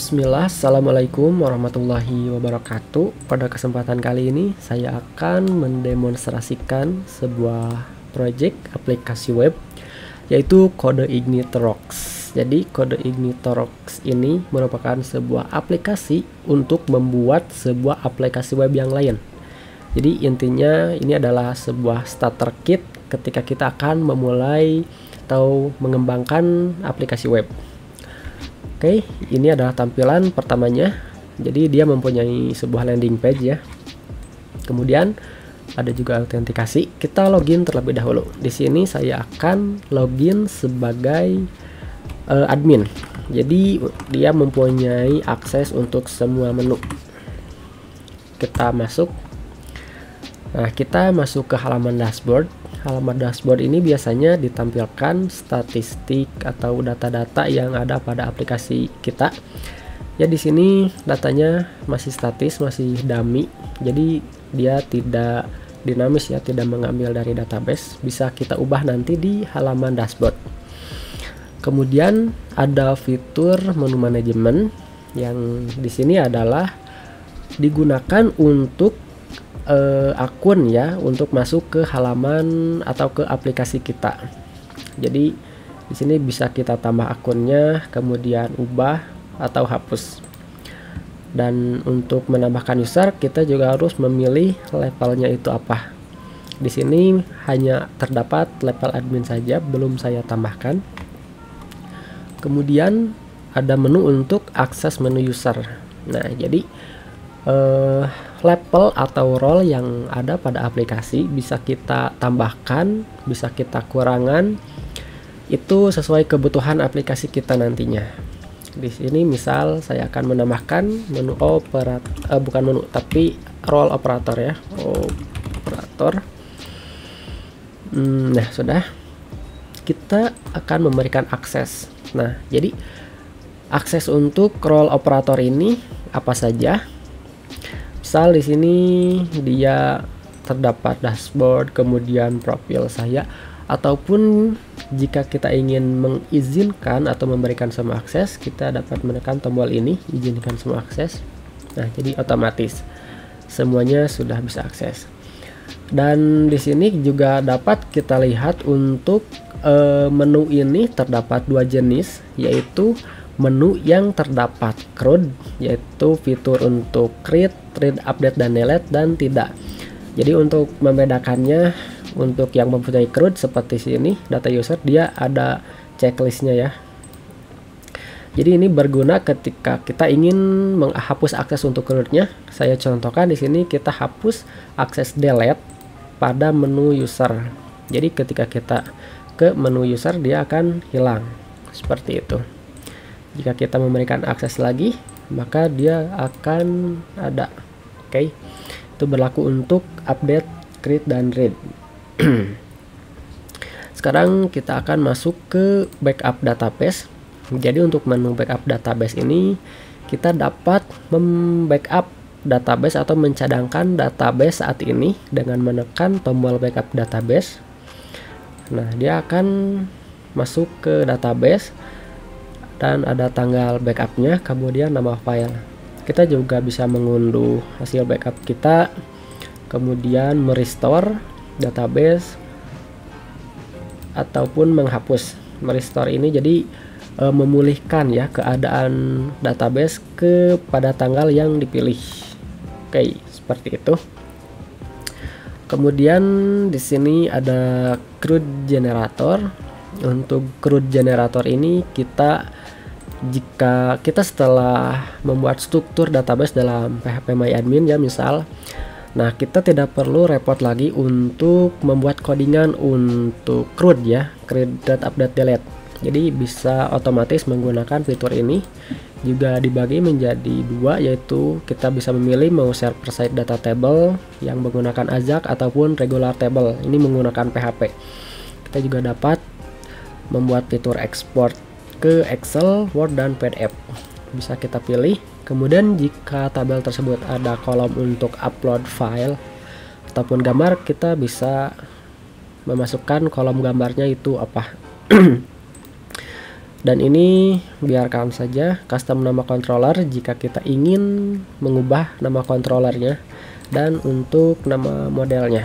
Bismillah, Assalamualaikum warahmatullahi wabarakatuh. Pada kesempatan kali ini saya akan mendemonstrasikan sebuah project aplikasi web, yaitu kode Ignitorox. Jadi kode Ignitorox ini merupakan sebuah aplikasi untuk membuat sebuah aplikasi web yang lain. Jadi intinya ini adalah sebuah starter kit ketika kita akan memulai atau mengembangkan aplikasi web. Oke, ini adalah tampilan pertamanya. Jadi dia mempunyai sebuah landing page ya. Kemudian ada juga autentikasi. Kita login terlebih dahulu. Di sini saya akan login sebagai admin. Jadi dia mempunyai akses untuk semua menu. Kita masuk. Nah, kita masuk ke halaman dashboard. Halaman dashboard ini biasanya ditampilkan statistik atau data-data yang ada pada aplikasi kita. Ya, di sini datanya masih statis, masih dummy. Jadi dia tidak dinamis ya, tidak mengambil dari database. Bisa kita ubah nanti di halaman dashboard. Kemudian ada fitur menu manajemen yang di sini adalah digunakan untuk akun ya, untuk masuk ke halaman atau ke aplikasi kita. Jadi di sini bisa kita tambah akunnya, kemudian ubah atau hapus. Dan untuk menambahkan user kita juga harus memilih levelnya itu apa. Di sini hanya terdapat level admin saja, belum saya tambahkan. Kemudian ada menu untuk akses menu user. Nah, jadi level atau role yang ada pada aplikasi bisa kita tambahkan, bisa kita kurangan. Itu sesuai kebutuhan aplikasi kita nantinya. Di sini misal saya akan menambahkan menu bukan menu tapi role operator ya, operator. Nah, sudah. Kita akan memberikan akses. Nah, jadi akses untuk role operator ini apa saja? Misal di sini dia terdapat dashboard, kemudian profil saya, ataupun jika kita ingin mengizinkan atau memberikan semua akses, kita dapat menekan tombol ini, izinkan semua akses. Nah, jadi otomatis semuanya sudah bisa akses. Dan di sini juga dapat kita lihat untuk menu ini terdapat dua jenis, yaitu menu yang terdapat CRUD, yaitu fitur untuk create, read, update, dan delete, dan tidak. Jadi untuk membedakannya, untuk yang mempunyai CRUD seperti sini data user, dia ada checklistnya ya. Jadi ini berguna ketika kita ingin menghapus akses untuk CRUD-nya. Saya contohkan di sini kita hapus akses delete pada menu user. Jadi ketika kita ke menu user dia akan hilang seperti itu. Jika kita memberikan akses lagi, maka dia akan ada. Oke, itu berlaku untuk update, create, dan read. Sekarang kita akan masuk ke backup database. Jadi untuk menu backup database ini, kita dapat membackup database atau mencadangkan database saat ini dengan menekan tombol backup database. Nah, dia akan masuk ke database dan ada tanggal backupnya, kemudian nama file. Kita juga bisa mengunduh hasil backup kita, kemudian merestore database ataupun menghapus. Merestore ini jadi memulihkan ya keadaan database kepada tanggal yang dipilih. Oke, seperti itu. Kemudian di sini ada CRUD generator. Untuk CRUD generator ini jika kita setelah membuat struktur database dalam phpMyAdmin ya misal, nah kita tidak perlu repot lagi untuk membuat codingan untuk CRUD ya, create, update, delete. Jadi bisa otomatis menggunakan fitur ini. Juga dibagi menjadi dua, yaitu kita bisa memilih mau server side data table yang menggunakan AJAX ataupun regular table. Ini menggunakan PHP. Kita juga dapat membuat fitur export ke Excel, Word, dan PDF. Bisa kita pilih. Kemudian jika tabel tersebut ada kolom untuk upload file ataupun gambar, kita bisa memasukkan kolom gambarnya itu apa. Dan ini biarkan saja custom nama controller jika kita ingin mengubah nama controllernya dan untuk nama modelnya.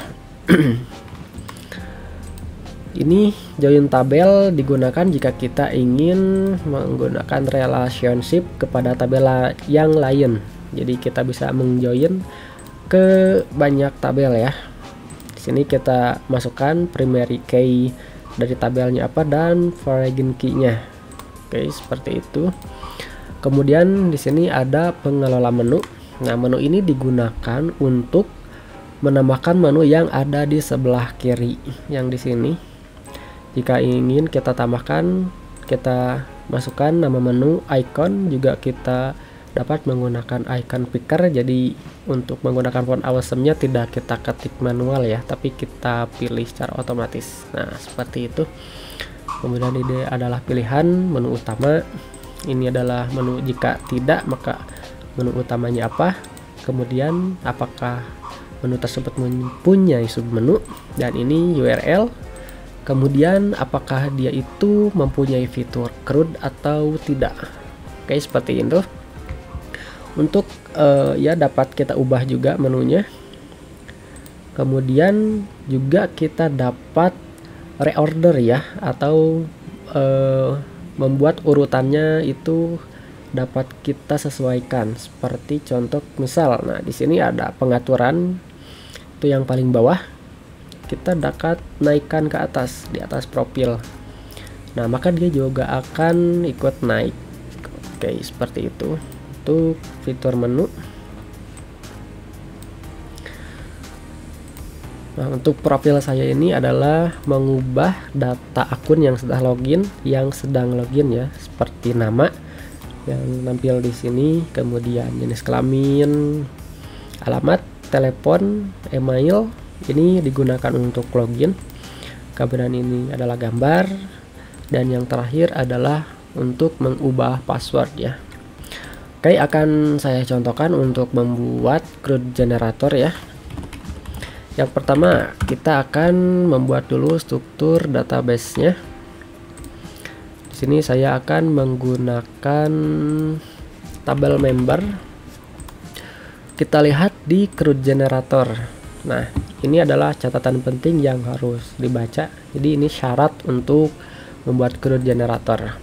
Ini join tabel digunakan jika kita ingin menggunakan relationship kepada tabel yang lain. Jadi kita bisa menjoin ke banyak tabel ya. Di sini kita masukkan primary key dari tabelnya apa dan foreign key-nya. Oke, seperti itu. Kemudian di sini ada pengelola menu. Nah, menu ini digunakan untuk menambahkan menu yang ada di sebelah kiri yang di sini. Jika ingin kita tambahkan, kita masukkan nama menu, icon, juga kita dapat menggunakan icon picker. Jadi untuk menggunakan font awesome-nya tidak kita ketik manual ya, tapi kita pilih secara otomatis. Nah, seperti itu. Kemudian ini adalah pilihan menu utama. Ini adalah menu jika tidak, maka menu utamanya apa. Kemudian apakah menu tersebut mempunyai submenu, dan ini URL. Kemudian apakah dia itu mempunyai fitur CRUD atau tidak. Oke, seperti itu. Untuk ya dapat kita ubah juga menunya. Kemudian juga kita dapat reorder ya, atau membuat urutannya itu dapat kita sesuaikan. Seperti contoh misal, nah di sini ada pengaturan itu yang paling bawah. Kita dapat naikkan ke atas, di atas profil. Nah, maka dia juga akan ikut naik. Oke, seperti itu. Untuk fitur menu. Nah, untuk profil saya ini adalah mengubah data akun yang sudah login, ya, seperti nama yang tampil di sini, kemudian jenis kelamin, alamat, telepon, email. Ini digunakan untuk login. Kemudian ini adalah gambar, dan yang terakhir adalah untuk mengubah password ya. Oke, akan saya contohkan untuk membuat CRUD generator ya. Yang pertama, kita akan membuat dulu struktur database-nya. Di sini saya akan menggunakan tabel member. Kita lihat di CRUD generator. Nah, ini adalah catatan penting yang harus dibaca. Jadi ini syarat untuk membuat CRUD generator.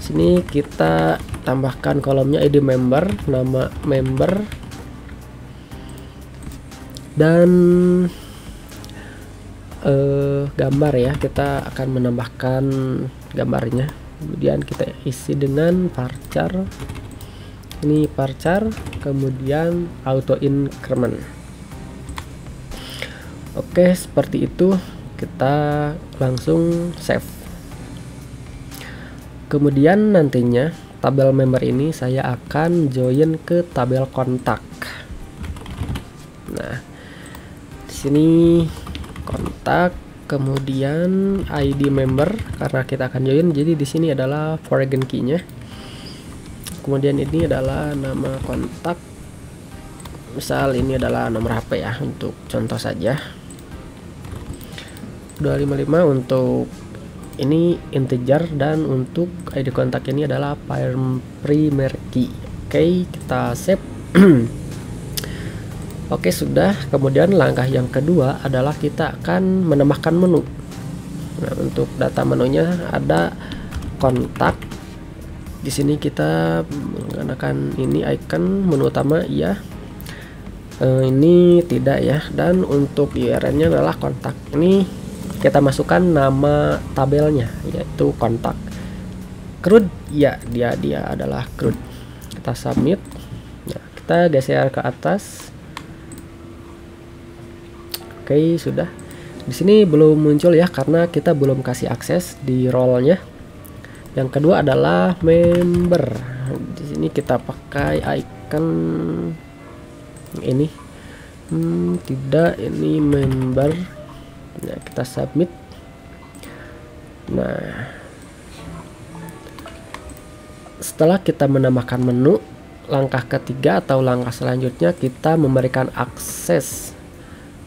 Sini kita tambahkan kolomnya id member, nama member, dan gambar ya. Kita akan menambahkan gambarnya. Kemudian kita isi dengan varchar. Ini varchar, kemudian auto increment. Oke, seperti itu. Kita langsung save. Kemudian nantinya tabel member ini saya akan join ke tabel kontak. Nah, di sini kontak, kemudian ID member karena kita akan join. Jadi di sini adalah foreign key-nya. Kemudian ini adalah nama kontak. Misal ini adalah nomor HP ya, untuk contoh saja. 255 untuk ini integer, dan untuk ID kontak ini adalah primary key. Oke, kita save. Oke, sudah. Kemudian langkah yang kedua adalah kita akan menambahkan menu. Nah, untuk data menunya ada kontak. Di sini kita menggunakan ini icon menu utama ya. Ini tidak ya. Dan untuk URL-nya adalah kontak. Ini kita masukkan nama tabelnya, yaitu kontak. CRUD ya, dia adalah CRUD. Kita submit. Nah, kita geser ke atas. Oke, sudah. Di sini belum muncul ya, karena kita belum kasih akses di role-nya. Yang kedua adalah member. Di sini kita pakai icon ini. Tidak, ini member. Nah, kita submit. Nah, setelah kita menambahkan menu, langkah ketiga atau langkah selanjutnya kita memberikan akses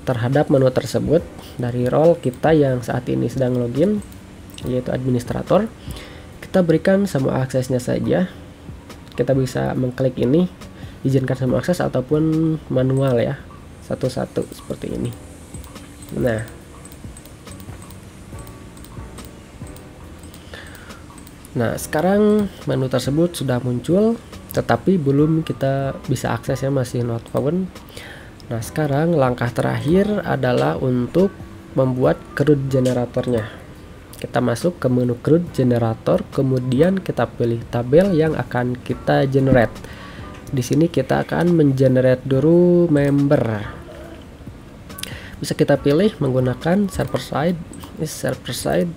terhadap menu tersebut dari role kita yang saat ini sedang login, yaitu administrator. kita berikan semua aksesnya saja. Kita bisa mengklik ini, izinkan semua akses ataupun manual ya, satu-satu seperti ini. Nah, sekarang menu tersebut sudah muncul, tetapi belum kita bisa akses ya, masih not found. Nah, sekarang langkah terakhir adalah untuk membuat CRUD generatornya. Kita masuk ke menu CRUD generator, kemudian kita pilih tabel yang akan kita generate. Di sini kita akan mengenerate dulu member. Bisa kita pilih menggunakan server side,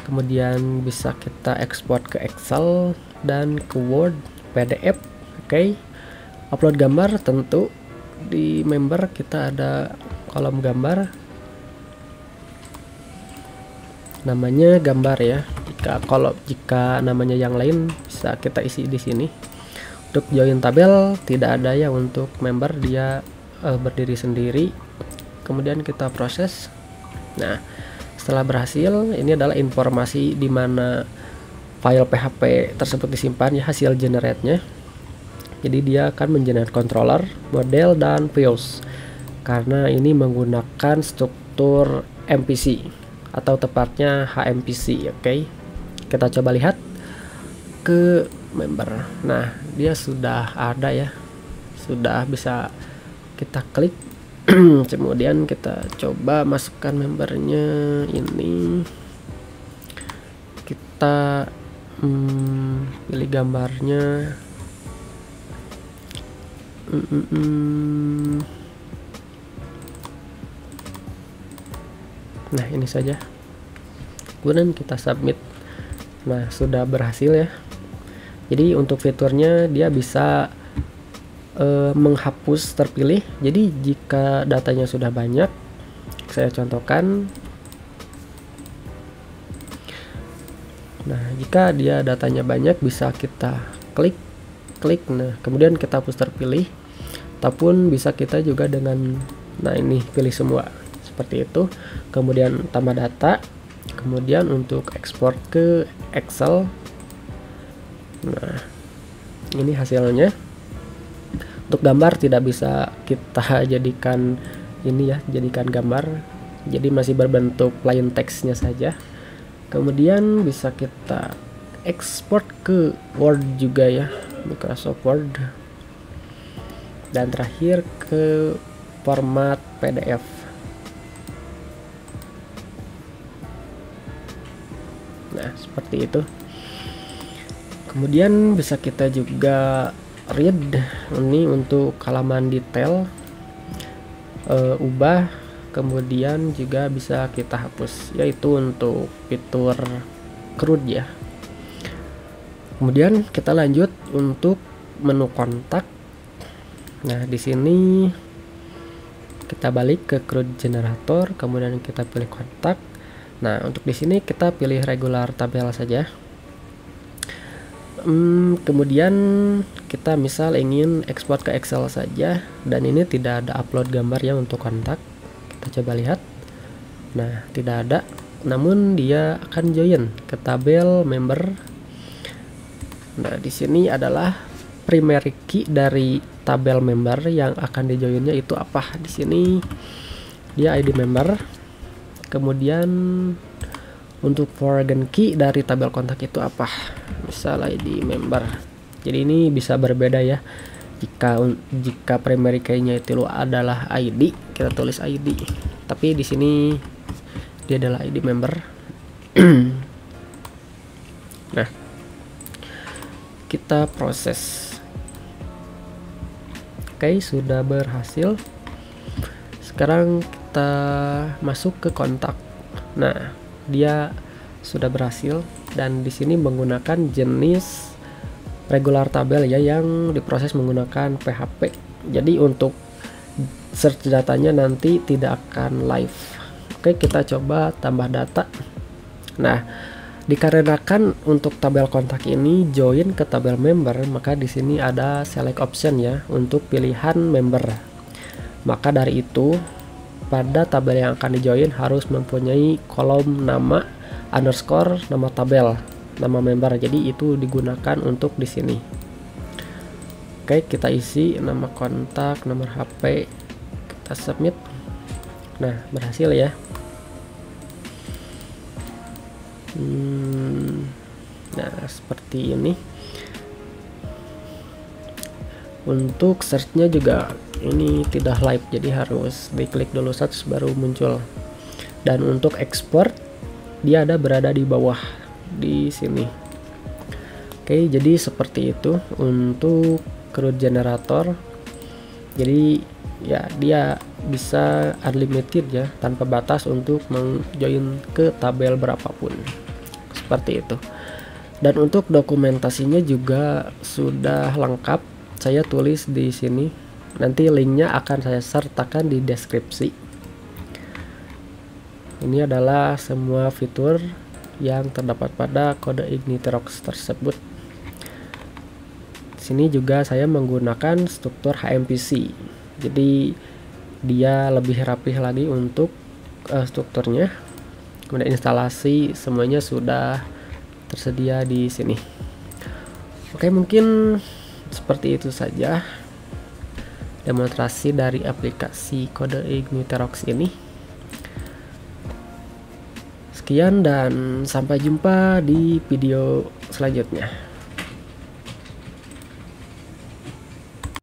kemudian bisa kita ekspor ke Excel dan ke Word, PDF. Oke. Upload gambar, tentu di member kita ada kolom gambar. Namanya gambar ya. Jika namanya yang lain bisa kita isi di sini. Untuk join tabel tidak ada ya, untuk member dia berdiri sendiri. Kemudian kita proses. Nah, setelah berhasil, ini adalah informasi di mana file PHP tersebut disimpan ya, hasil generate-nya. Jadi dia akan mengenerate controller, model, dan views. Karena ini menggunakan struktur MPC atau tepatnya HMPC. Oke. Kita coba lihat ke member. Nah, dia sudah ada ya. Sudah bisa kita klik. Kemudian kita coba masukkan membernya ini. Kita pilih gambarnya. Nah, ini saja. Kemudian kita submit. Nah, sudah berhasil ya. Jadi untuk fiturnya dia bisa menghapus terpilih. Jadi jika datanya sudah banyak, saya contohkan. Nah, jika dia datanya banyak bisa kita klik. Nah, kemudian kita hapus terpilih. Ataupun bisa kita juga dengan, nah ini pilih semua seperti itu. Kemudian tambah data. Kemudian untuk ekspor ke Excel. Nah, ini hasilnya. Untuk gambar tidak bisa kita jadikan ini ya, jadikan gambar. Jadi masih berbentuk plain text-nya saja. Kemudian bisa kita ekspor ke Word juga ya, Microsoft Word. Dan terakhir ke format PDF. Nah, seperti itu. Kemudian bisa kita juga read ini untuk halaman detail, ubah, kemudian juga bisa kita hapus, yaitu untuk fitur CRUD ya. Kemudian kita lanjut untuk menu kontak. Nah, di sini kita balik ke CRUD generator, kemudian kita pilih kontak. Nah, untuk di sini kita pilih regular tabel saja. Kemudian kita misal ingin ekspor ke Excel saja, dan ini tidak ada upload gambar ya untuk kontak. Kita coba lihat. Nah, tidak ada, namun dia akan join ke tabel member. Nah, di sini adalah primary key dari tabel member yang akan dijoinnya itu apa. Di sini dia ID member. Kemudian untuk foreign key dari tabel kontak itu apa? Misal ID member. Jadi ini bisa berbeda ya. Jika primary key-nya itu adalah ID, kita tulis ID. Tapi di sini dia adalah ID member. Nah, kita proses. Oke, sudah berhasil. Sekarang kita masuk ke kontak. Nah, dia sudah berhasil, dan di sini menggunakan jenis regular tabel ya, yang diproses menggunakan PHP. Jadi untuk search datanya nanti tidak akan live. Oke, kita coba tambah data. Nah, dikarenakan untuk tabel kontak ini join ke tabel member, maka di sini ada select option ya untuk pilihan member. Maka dari itu, pada tabel yang akan dijoin harus mempunyai kolom nama underscore nama tabel. nama member, jadi itu digunakan untuk di sini. Oke, kita isi nama kontak, nomor HP, kita submit. Nah, berhasil ya. Nah, seperti ini. Untuk searchnya juga ini tidak live, jadi harus diklik dulu search baru muncul. Dan untuk export dia ada berada di bawah di sini. Oke, jadi seperti itu untuk CRUD generator. Jadi ya dia bisa unlimited ya, tanpa batas untuk menjoin ke tabel berapapun. Seperti itu. Dan untuk dokumentasinya juga sudah lengkap. Saya tulis di sini. Nanti linknya akan saya sertakan di deskripsi. Ini adalah semua fitur yang terdapat pada kode Igniterox tersebut. Di sini juga saya menggunakan struktur HMPC. Jadi dia lebih rapih lagi untuk strukturnya. Kemudian instalasi semuanya sudah tersedia di sini. Oke, mungkin seperti itu saja demonstrasi dari aplikasi kode Igniterox ini. Sekian dan sampai jumpa di video selanjutnya.